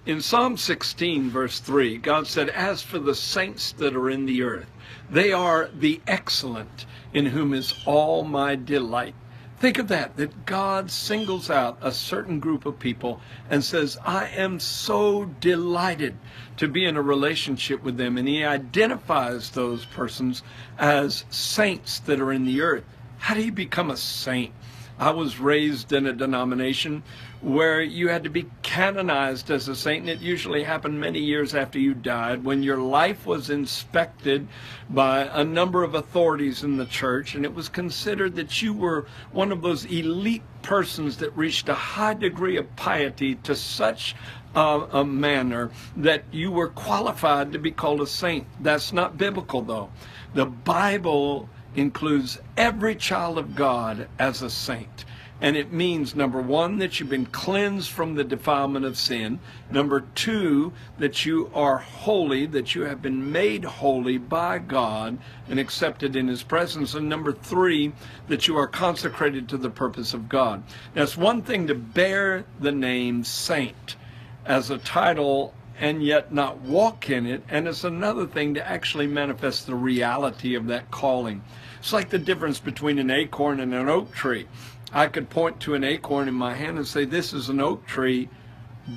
In Psalm 16, verse 3, God said, "As for the saints that are in the earth, they are the excellent, in whom is all my delight." Think of that God singles out a certain group of people and says, "I am so delighted to be in a relationship with them." And he identifies those persons as saints that are in the earth. How do you become a saint? I was raised in a denomination where you had to be canonized as a saint, and it usually happened many years after you died, when your life was inspected by a number of authorities in the church, and it was considered that you were one of those elite persons that reached a high degree of piety to such a manner that you were qualified to be called a saint. That's not biblical, though. The Bible includes every child of God as a saint. And it means, number one, that you've been cleansed from the defilement of sin. Number two, that you are holy, that you have been made holy by God and accepted in his presence. And number three, that you are consecrated to the purpose of God. Now, it's one thing to bear the name saint as a title and yet not walk in it, and it's another thing to actually manifest the reality of that calling. It's like the difference between an acorn and an oak tree. I could point to an acorn in my hand and say, "This is an oak tree,"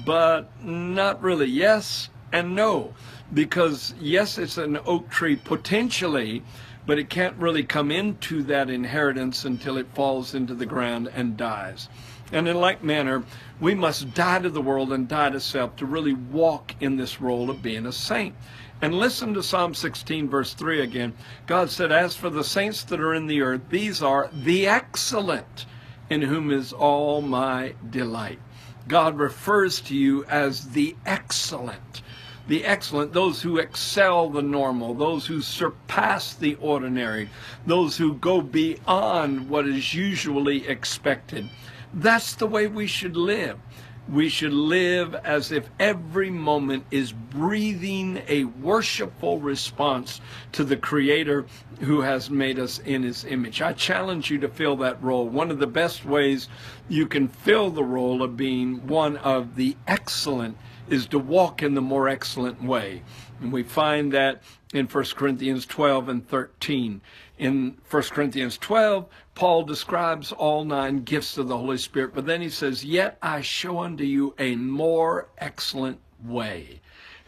but not really. Yes and no, because yes, it's an oak tree potentially, but it can't really come into that inheritance until it falls into the ground and dies. And in like manner, we must die to the world and die to self to really walk in this role of being a saint. And listen to Psalm 16, verse 3 again. God said, "As for the saints that are in the earth, these are the excellent, in whom is all my delight." God refers to you as the excellent. The excellent, those who excel the normal, those who surpass the ordinary, those who go beyond what is usually expected. That's the way we should live. We should live as if every moment is breathing a worshipful response to the Creator who has made us in his image. I challenge you to fill that role. One of the best ways you can fill the role of being one of the excellent is to walk in the more excellent way. And we find that in 1 Corinthians 12 and 13. In 1 Corinthians 12, Paul describes all 9 gifts of the Holy Spirit, but then he says, "Yet I show unto you a more excellent way."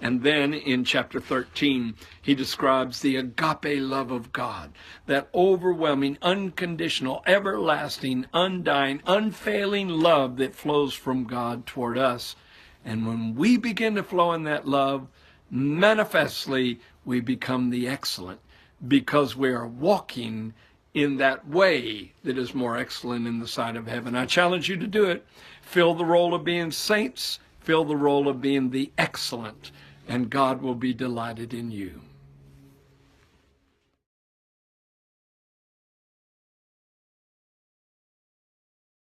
And then in chapter 13, he describes the agape love of God, that overwhelming, unconditional, everlasting, undying, unfailing love that flows from God toward us. And when we begin to flow in that love, manifestly we become the excellent, because we are walking in that way that is more excellent in the sight of heaven. I challenge you to do it. Fill the role of being saints, fill the role of being the excellent, and God will be delighted in you.